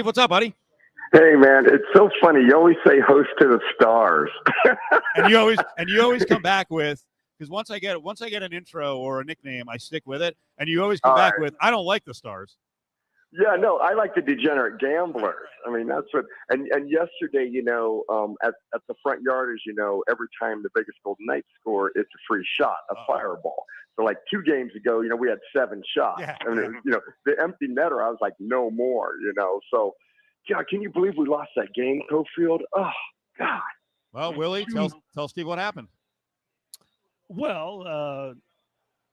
what's up, buddy? Hey, man, it's so funny. You always say host to the stars. and you always come back with, because once I get an intro or a nickname, I stick with it. And you always come back with, I don't like the stars. Yeah, no, I like the degenerate gamblers. I mean, that's what. And yesterday, at the front yard, as you know, every time the Vegas Golden Knights score, it's a free shot, a fireball. So like 2 games ago, we had 7 shots. Yeah. I mean, the empty netter, I was like, no more. So, yeah, can you believe we lost that game, Cofield? Oh God. Well, Willie, tell Steve what happened. Well,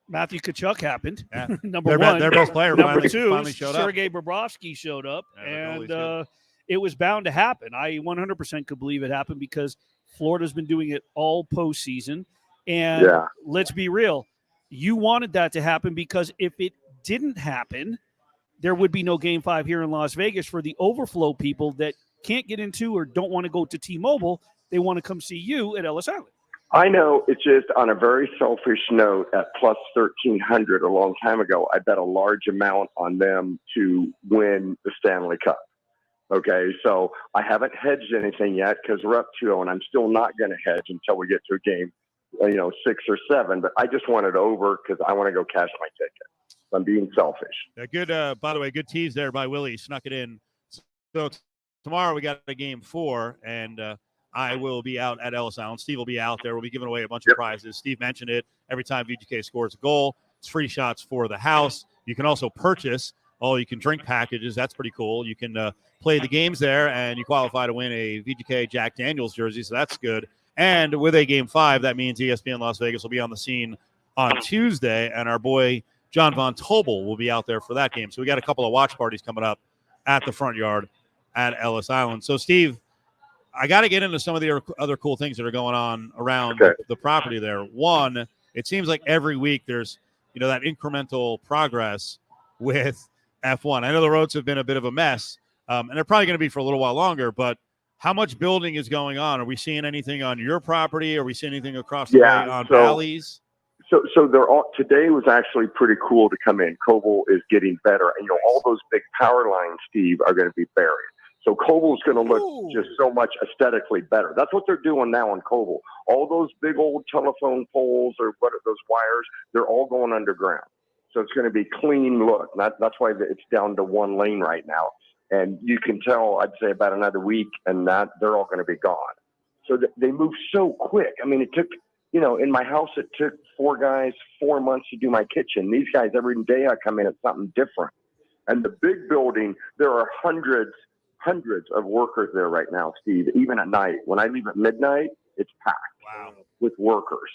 Matthew Tkachuk happened. Yeah. Number one. Their best player Number finally two, showed up. Sergei Bobrovsky showed up, and it was bound to happen. I 100% could believe it happened because Florida's been doing it all postseason. And let's be real, you wanted that to happen because if it didn't happen, there would be no Game 5 here in Las Vegas for the overflow people that can't get into or don't want to go to T-Mobile. They want to come see you at Ellis Island. I know, it's just on a very selfish note at plus 1,300 a long time ago, I bet a large amount on them to win the Stanley Cup. Okay, so I haven't hedged anything yet because we're up 2-0, and I'm still not going to hedge until we get to a game, 6 or 7. But I just want it over because I want to go cash my ticket. So I'm being selfish. Good, by the way, good tease there by Willie. Snuck it in. So tomorrow we got a game 4, and I will be out at Ellis Island. Steve will be out there. We'll be giving away a bunch of prizes. Steve mentioned it. Every time VGK scores a goal, it's free shots for the house. You can also purchase all-you-can-drink packages. That's pretty cool. You can play the games there, and you qualify to win a VGK Jack Daniels jersey, so that's good. And with a Game 5, that means ESPN Las Vegas will be on the scene on Tuesday, and our boy John Von Tobel will be out there for that game. So we got a couple of watch parties coming up at the front yard at Ellis Island. So, Steve, I got to get into some of the other cool things that are going on around the property there. One, it seems like every week there's, that incremental progress with F1. I know the roads have been a bit of a mess, and they're probably going to be for a little while longer, but how much building is going on? Are we seeing anything on your property? Are we seeing anything across the way on Valleys? So today was actually pretty cool to come in. Cofield is getting better, and all those big power lines, Steve, are going to be buried. So Cofield's going to look just so much aesthetically better. That's what they're doing now on Cofield. All those big old telephone poles or those wires, they're all going underground. So it's going to be clean look. That's why it's down to 1 lane right now. And you can tell, I'd say about another week, and they're all going to be gone. So they move so quick. I mean, it took, in my house, it took 4 guys 4 months to do my kitchen. These guys, every day I come in, it's something different. And the big building, there are hundreds of workers there right now, Steve, even at night. When I leave at midnight, it's packed with workers.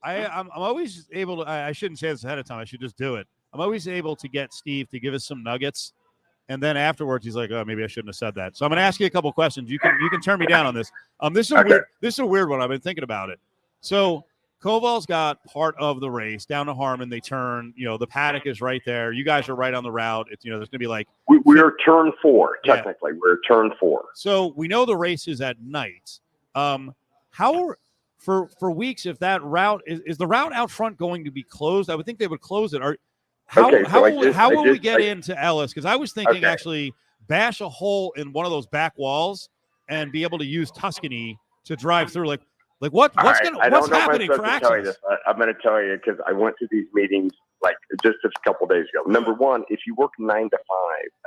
I'm always able to, I shouldn't say this ahead of time, I should just do it. I'm always able to get Steve to give us some nuggets, and then afterwards he's like, oh, maybe I shouldn't have said that. So I'm going to ask you a couple questions. You can turn me down on this. This is a weird one. I've been thinking about it. So Koval's got part of the race down to Harmon. They turn, the paddock is right there. You guys are right on the route. It's, there's going to be like, we're turn 4, technically. Yeah. We're turn 4. So we know the race is at night. How for weeks, if that route is the route out front going to be closed? I would think they would close it. How will we get into Ellis? Because I was thinking actually bash a hole in one of those back walls and be able to use Tuscany to drive through. What's happening for access? I'm going to tell you because I went to these meetings just a couple days ago. Number one, if you work 9 to 5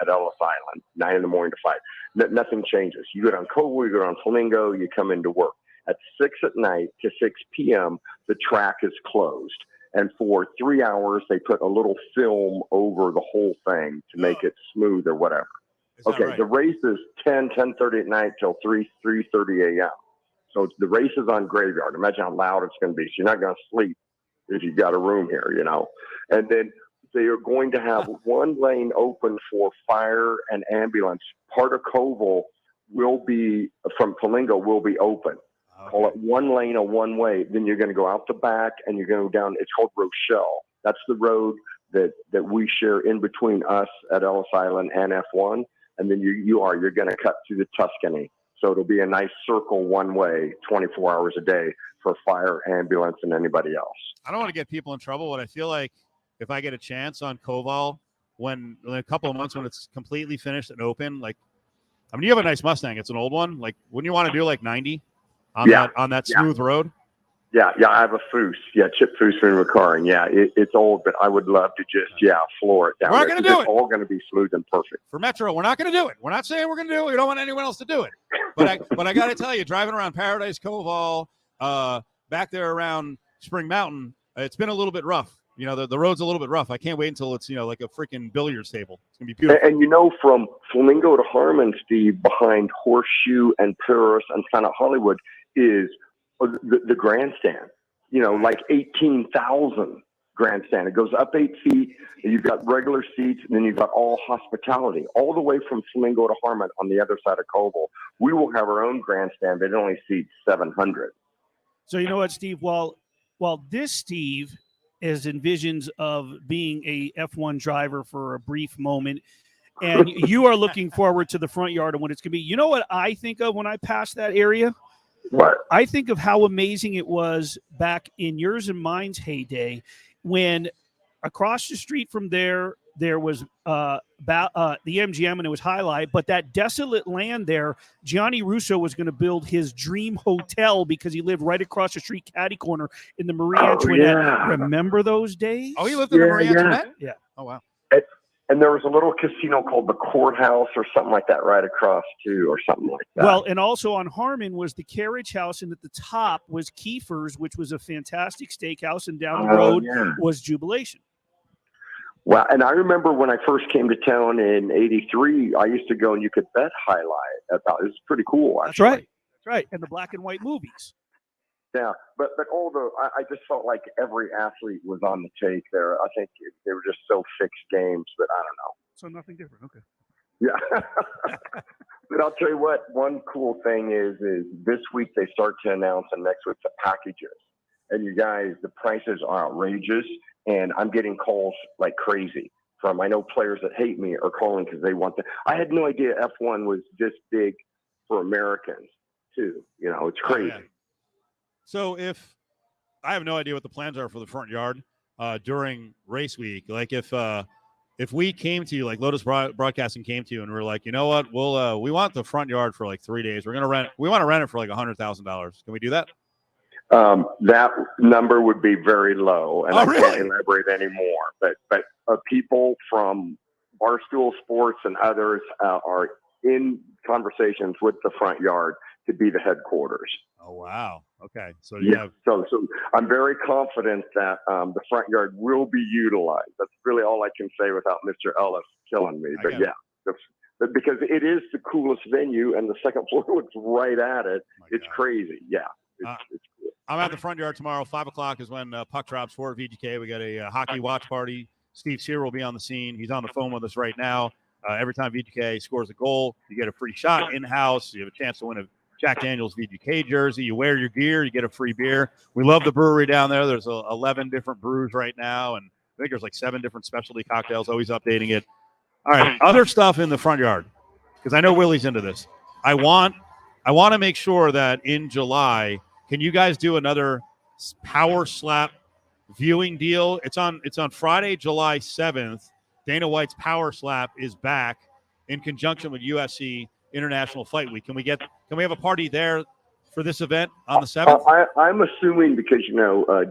at Ellis Island, 9 in the morning to 5, nothing changes. You go down Cofield, you go down Flamingo, you come into work. At 6 at night to 6 p.m., the track is closed. And for 3 hours, they put a little film over the whole thing to make it smooth or whatever. Okay, right? The race is 10:30 at night till 3:30 a.m. So the race is on Graveyard. Imagine how loud it's going to be. So you're not going to sleep if you've got a room here, And then they are going to have 1 lane open for fire and ambulance. Part of Cofield will be, from Flamingo, will be open. Okay. Call it 1 lane, a one-way. Then you're going to go out the back and you're going to go down. It's called Rochelle. That's the road that we share in between us at Ellis Island and F1. And then you're going to cut through the Tuscany. So it'll be a nice circle one way, 24 hours a day for fire, ambulance, and anybody else. I don't want to get people in trouble, but I feel like if I get a chance on Koval, when in a couple of months when it's completely finished and open, like, I mean, you have a nice Mustang. It's an old one. Like, wouldn't you want to do like 90 on that smooth road? Yeah, I have a Foose. Yeah, Chip Foose from McCarran. Yeah, it's old, but I would love to just, floor it down. We're not going to do it. It's all going to be smooth and perfect. For Metro, we're not going to do it. We're not saying we're going to do it. We don't want anyone else to do it. But I got to tell you, driving around Paradise Cove Hall, back there around Spring Mountain, it's been a little bit rough. You know, the road's a little bit rough. I can't wait until it's, like a freaking billiards table. It's going to be beautiful. And from Flamingo to Harmon, Steve, behind Horseshoe and Paris and kind of Hollywood is the grandstand. Like 18,000 grandstand. It goes up 8 feet. And you've got regular seats, and then you've got all hospitality, all the way from Flamingo to Harmon on the other side of Coval. We will have our own grandstand, but it only seats 700. So you know what, Steve? While this Steve is envisions of being a F1 driver for a brief moment, and you are looking forward to the front yard and what it's going to be. You know what I think of when I pass that area? What? I think of how amazing it was back in yours and mine's heyday when across the street from there was the MGM and it was Highlight, but that desolate land there, Gianni Russo was going to build his dream hotel because he lived right across the street, catty corner in the Marie Antoinette. Yeah. Remember those days? Oh, he lived in the Marie Antoinette? Yeah. Oh, wow. And there was a little casino called the Courthouse or something like that right across too, or something like that. Well, and also on Harmon was the Carriage House, and at the top was Kiefer's, which was a fantastic steakhouse, and down the road was Jubilation. Well, and I remember when I first came to town in '83, I used to go and you could bet Highlight. It was pretty cool, actually. That's right. And the black and white movies. Yeah, but I just felt like every athlete was on the take there. I think they were just so fixed games, but I don't know. So nothing different. Okay. Yeah. But I'll tell you what, one cool thing is this week they start to announce, and next week the packages. And you guys, the prices are outrageous, and I'm getting calls like crazy from, I know players that hate me are calling because they want I had no idea F1 was this big for Americans too. It's crazy. Oh, yeah. So I have no idea what the plans are for the front yard during race week, like if we came to you, like Lotus Broadcasting came to you and we're like, you know what, we want the front yard for like 3 days. We want to rent it for like $100,000. Can we do that? That number would be very low, and really? Can't elaborate anymore. But people from Barstool Sports and others are in conversations with the front yard to be the headquarters. Oh, wow. Okay. So So I'm very confident that the front yard will be utilized. That's really all I can say without Mr. Ellis killing me. But because it is the coolest venue, and the second floor looks right at it. It's crazy. Yeah. It's cool. I'm at the front yard tomorrow. 5:00 is when puck drops for VGK. We got a hockey watch party. Steve Cyr will be on the scene. He's on the phone with us right now. Every time VGK scores a goal, you get a free shot in-house. You have a chance to win a Jack Daniels VGK jersey. You wear your gear, you get a free beer. We love the brewery down there. There's 11 different brews right now, and I think there's like 7 different specialty cocktails, always updating it. All right, other stuff in the front yard, because I know Willie's into this. I want to make sure that in July, can you guys do another Power Slap viewing deal? It's on Friday, July 7th. Dana White's Power Slap is back in conjunction with UFC International Fight Week. Can we have a party there for this event on the 7th? I'm assuming, because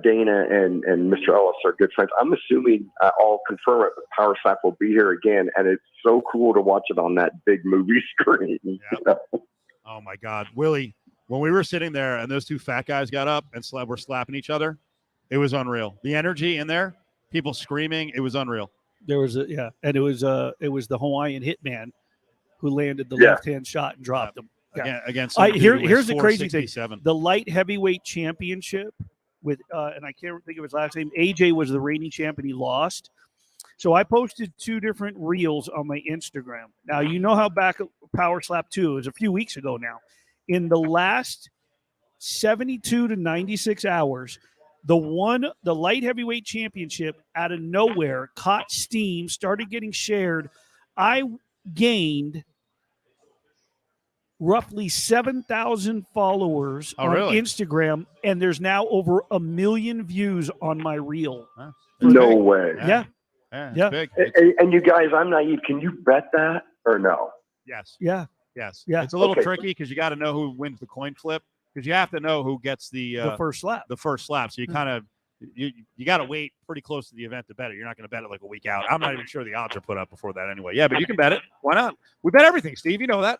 Dana and Mr. Ellis are good friends, I'm assuming I'll confirm it. Power Slap will be here again, and it's so cool to watch it on that big movie screen. Yep. Oh my God, Willie! When we were sitting there and those two fat guys got up and were slapping each other, it was unreal. The energy in there, people screaming, it was unreal. There was and it was the Hawaiian hitman who landed the left-hand shot and dropped him. Yeah. Against here's the crazy thing: the light heavyweight championship with and I can't think of his last name. AJ was the reigning champ and he lost. So I posted 2 different reels on my Instagram. Now you know how back Power Slap 2 is a few weeks ago now. In the last 72 to 96 hours, the light heavyweight championship out of nowhere caught steam, started getting shared. I gained roughly 7,000 followers on Instagram, and there's now over 1 million views on my reel. No way. Yeah. Yeah. Big. And you guys, I'm naive. Can you bet that or no? Yes. Yeah. Yes. Yeah. It's a little tricky because you got to know who wins the coin flip because you have to know who gets the first slap. The first slap. So you kind of you got to wait pretty close to the event to bet it. You're not going to bet it like a week out. I'm not even sure the odds are put up before that anyway. Yeah, but you can bet it. Why not? We bet everything, Steve. You know that.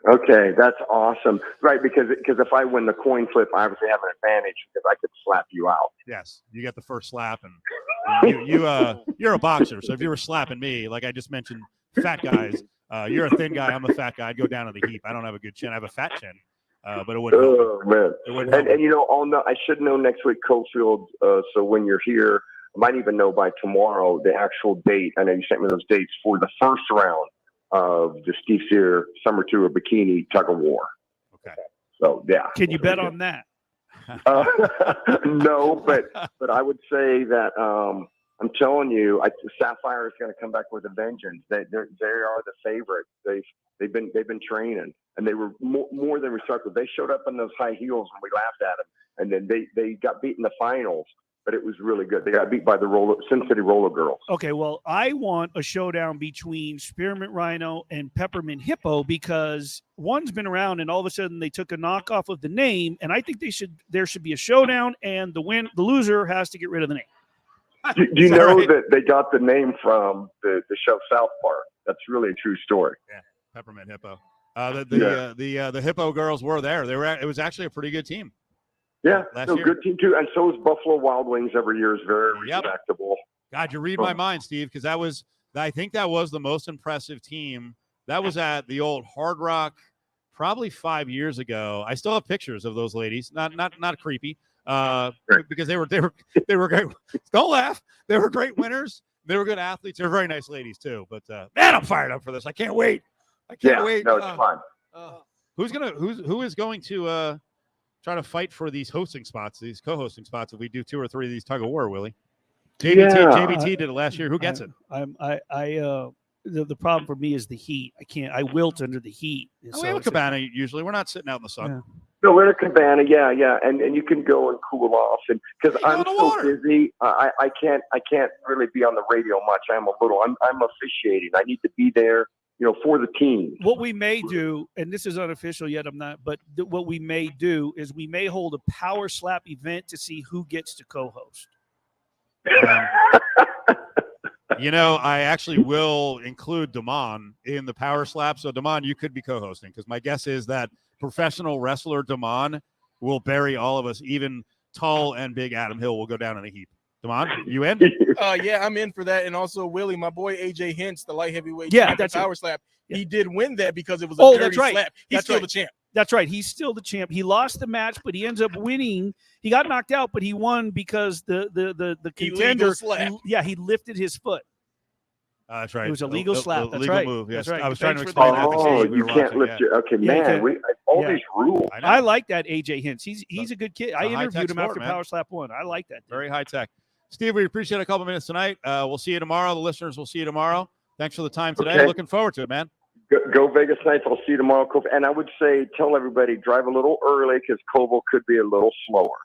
Okay, that's awesome. Right, because if I win the coin flip, I obviously have an advantage because I could slap you out. Yes, you get the first slap, and you're a boxer. So if you were slapping me, like I just mentioned, fat guys, you're a thin guy. I'm a fat guy. I'd go down to the heap. I don't have a good chin. I have a fat chin, but it wouldn't help. Oh man! It wouldn't help. And I'll know. I should know next week, Cofield. So when you're here, I might even know by tomorrow the actual date. I know you sent me those dates for the first round of the Steve Cyr Summer Tour Bikini Tug of War. Okay. So yeah. Can you bet on that? No, but I would say that I'm telling you, Sapphire is going to come back with a vengeance. They are the favorite. They've been training, and they were more than respectful. They showed up in those high heels when we laughed at them, and then they got beat in the finals. But it was really good. They got beat by the Sin City Roller Girls. Okay, well, I want a showdown between Spearmint Rhino and Peppermint Hippo because one's been around, and all of a sudden they took a knockoff of the name, and I think there should be a showdown, and the loser has to get rid of the name. Do you know that they got the name from the show South Park? That's really a true story. Yeah, Peppermint Hippo. The Hippo girls were there. It was actually a pretty good team. Yeah, good team too, and so is Buffalo Wild Wings every year is very respectable. God, you read my mind, Steve, because I think that was the most impressive team. That was at the old Hard Rock, probably 5 years ago. I still have pictures of those ladies. Not creepy, because they were great. Don't laugh. They were great winners. They were good athletes. They're very nice ladies too. But man, I'm fired up for this. I can't wait. Wait. No, it's fun. Who is going to try to fight for these hosting spots, these co-hosting spots, if we do 2 or 3 of these tug of war, Willie? JBT did it last year. Who gets it? The problem for me is the heat. I wilt under the heat. We have a cabana usually. We're not sitting out in the sun. Yeah. No, we're in a cabana. Yeah. And you can go and cool off. And because I'm so busy, I can't really be on the radio much. I'm officiating. I need to be there, for the team. What we may do, and this is unofficial yet, but what we may do is we may hold a power slap event to see who gets to co-host. I actually will include Damon in the power slap. So Damon, you could be co-hosting because my guess is that professional wrestler Damon will bury all of us. Even tall and big Adam Hill will go down in a heap. Damon, you in? Yeah, I'm in for that. And also Willie, my boy AJ Hintz, the light heavyweight, that's power slap. Yeah. He did win that because it was a dirty slap. He's still the champ. That's right. He's still the champ. He lost the match, but he ends up winning. He got knocked out, but he won because the contender. He lifted his foot. That's right. It was a legal slap. That's legal right. move. Yes. That's right. I was trying to explain that. Oh, you can't lift your. Okay, man. These rules. I like that AJ Hintz. He's a good kid. I interviewed him after Power Slap 1. I like that. Very high tech. Steve, we appreciate a couple of minutes tonight. We'll see you tomorrow. The listeners will see you tomorrow. Thanks for the time today. Okay. Looking forward to it, man. Go Vegas Knights. I'll see you tomorrow. And I would say tell everybody drive a little early because Cofield could be a little slower.